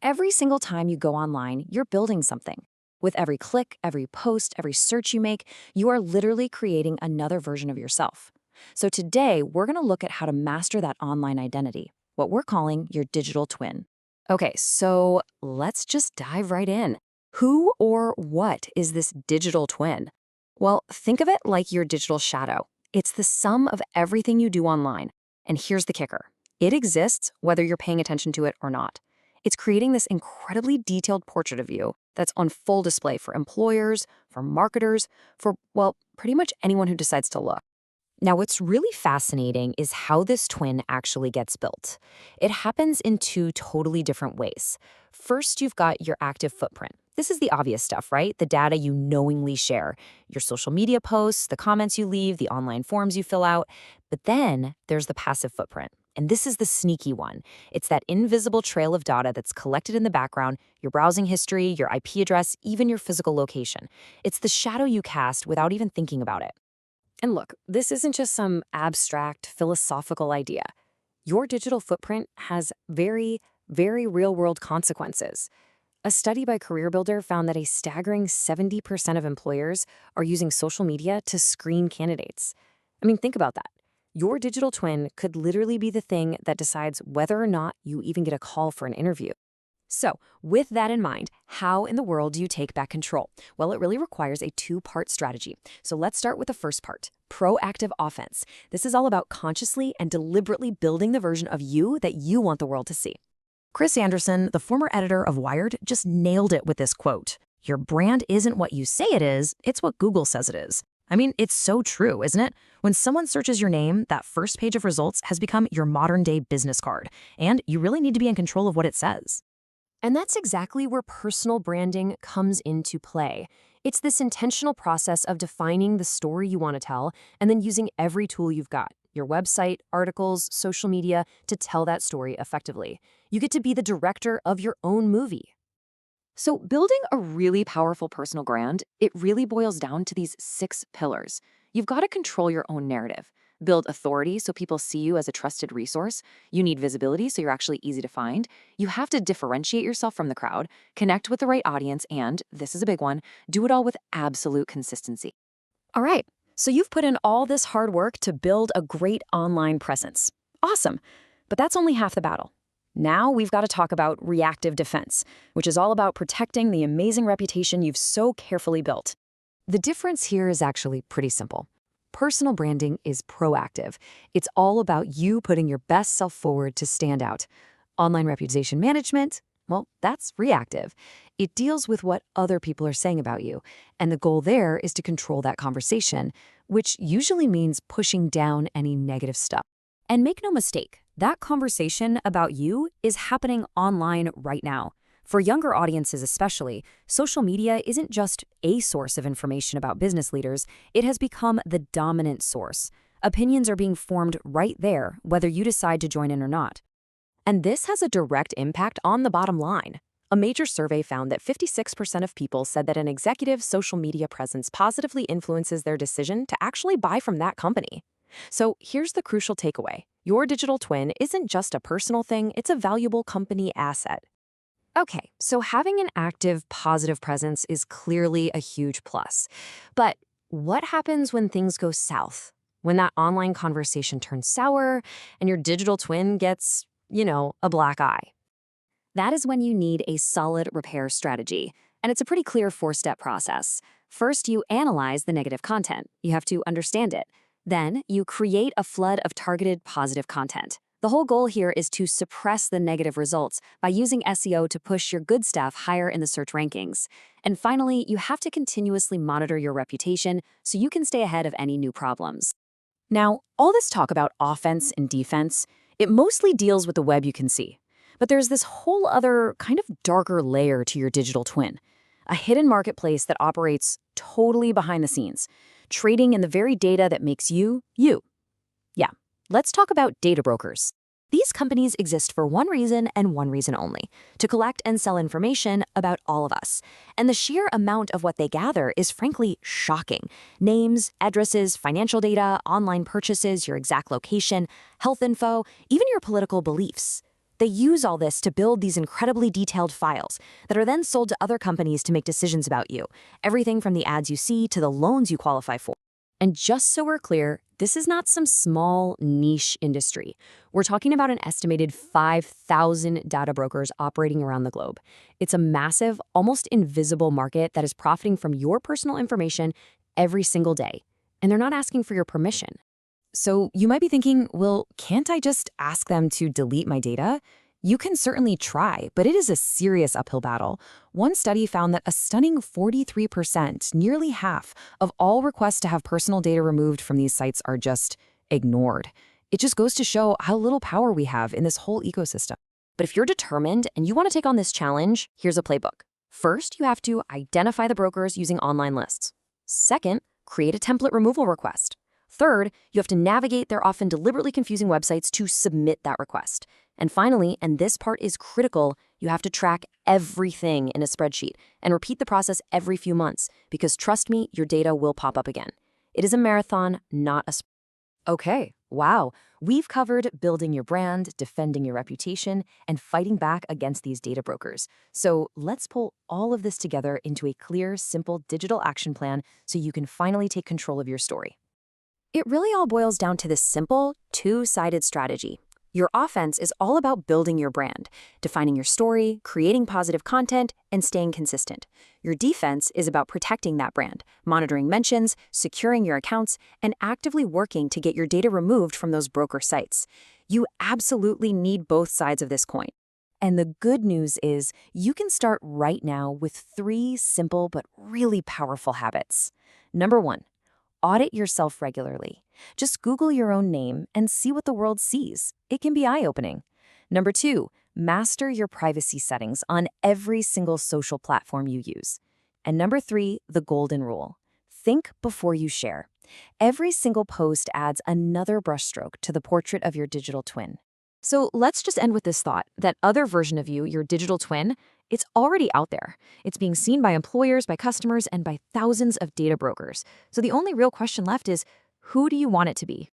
Every single time you go online, you're building something. With every click, every post, every search you make, you are literally creating another version of yourself. So today, we're going to look at how to master that online identity, what we're calling your digital twin. Okay, so let's just dive right in. Who or what is this digital twin? Well, think of it like your digital shadow. It's the sum of everything you do online. And here's the kicker. It exists whether you're paying attention to it or not. It's creating this incredibly detailed portrait of you that's on full display for employers, for marketers, for, well, pretty much anyone who decides to look. Now, what's really fascinating is how this twin actually gets built. It happens in two totally different ways. First, you've got your active footprint. This is the obvious stuff, right? The data you knowingly share, your social media posts, the comments you leave, the online forms you fill out. But then there's the passive footprint. And this is the sneaky one. It's that invisible trail of data that's collected in the background, your browsing history, your IP address, even your physical location. It's the shadow you cast without even thinking about it. And look, this isn't just some abstract philosophical idea. Your digital footprint has very, very real-world consequences. A study by CareerBuilder found that a staggering 70% of employers are using social media to screen candidates. I mean, think about that. Your digital twin could literally be the thing that decides whether or not you even get a call for an interview. So, with that in mind, how in the world do you take back control? Well, it really requires a two-part strategy. So let's start with the first part, proactive offense. This is all about consciously and deliberately building the version of you that you want the world to see. Chris Anderson, the former editor of Wired, just nailed it with this quote. Your brand isn't what you say it is, it's what Google says it is. I mean, it's so true, isn't it? When someone searches your name, that first page of results has become your modern-day business card, and you really need to be in control of what it says. And that's exactly where personal branding comes into play. It's this intentional process of defining the story you want to tell and then using every tool you've got, your website, articles, social media, to tell that story effectively. You get to be the director of your own movie. So building a really powerful personal brand, it really boils down to these 6 pillars. You've got to control your own narrative. Build authority so people see you as a trusted resource. You need visibility so you're actually easy to find. You have to differentiate yourself from the crowd, connect with the right audience, and, this is a big one, do it all with absolute consistency. All right, so you've put in all this hard work to build a great online presence. Awesome, but that's only half the battle. Now we've got to talk about reactive defense, which is all about protecting the amazing reputation you've so carefully built. The difference here is actually pretty simple. Personal branding is proactive. It's all about you putting your best self forward to stand out. Online reputation management, well, that's reactive. It deals with what other people are saying about you, and the goal there is to control that conversation, which usually means pushing down any negative stuff. And make no mistake, that conversation about you is happening online right now. For younger audiences especially, social media isn't just a source of information about business leaders, it has become the dominant source. Opinions are being formed right there, whether you decide to join in or not. And this has a direct impact on the bottom line. A major survey found that 56% of people said that an executive's social media presence positively influences their decision to actually buy from that company. So here's the crucial takeaway. Your digital twin isn't just a personal thing, it's a valuable company asset. Okay, so having an active, positive presence is clearly a huge plus. But what happens when things go south? When that online conversation turns sour and your digital twin gets, a black eye? That is when you need a solid repair strategy. And it's a pretty clear 4-step process. First, you analyze the negative content. You have to understand it. Then, you create a flood of targeted positive content. The whole goal here is to suppress the negative results by using SEO to push your good stuff higher in the search rankings. And finally, you have to continuously monitor your reputation so you can stay ahead of any new problems. Now, all this talk about offense and defense, it mostly deals with the web you can see. But there's this whole other kind of darker layer to your digital twin, a hidden marketplace that operates totally behind the scenes, trading in the very data that makes you, you. Yeah. Let's talk about data brokers. These companies exist for one reason and one reason only, to collect and sell information about all of us. And the sheer amount of what they gather is frankly shocking. Names, addresses, financial data, online purchases, your exact location, health info, even your political beliefs. They use all this to build these incredibly detailed files that are then sold to other companies to make decisions about you, everything from the ads you see to the loans you qualify for. And just so we're clear, this is not some small niche industry. We're talking about an estimated 5,000 data brokers operating around the globe. It's a massive, almost invisible market that is profiting from your personal information every single day. And they're not asking for your permission. So you might be thinking, well, can't I just ask them to delete my data? You can certainly try, but it is a serious uphill battle. One study found that a stunning 43%, nearly half, of all requests to have personal data removed from these sites are just ignored. It just goes to show how little power we have in this whole ecosystem. But if you're determined and you want to take on this challenge, here's a playbook. First, you have to identify the brokers using online lists. Second, create a template removal request. Third, you have to navigate their often deliberately confusing websites to submit that request. And finally, and this part is critical, you have to track everything in a spreadsheet and repeat the process every few months because trust me, your data will pop up again. It is a marathon, not a sprint. Okay, wow. We've covered building your brand, defending your reputation, and fighting back against these data brokers. So let's pull all of this together into a clear, simple digital action plan so you can finally take control of your story. It really all boils down to this simple, two-sided strategy. Your offense is all about building your brand, defining your story, creating positive content, and staying consistent. Your defense is about protecting that brand, monitoring mentions, securing your accounts, and actively working to get your data removed from those broker sites. You absolutely need both sides of this coin. And the good news is you can start right now with 3 simple but really powerful habits. Number 1. Audit yourself regularly. Just Google your own name and see what the world sees. It can be eye-opening. Number 2, master your privacy settings on every single social platform you use. And number 3, the golden rule. Think before you share. Every single post adds another brushstroke to the portrait of your digital twin. So let's just end with this thought, that other version of you, your digital twin, it's already out there. It's being seen by employers, by customers, and by thousands of data brokers. So the only real question left is, who do you want it to be?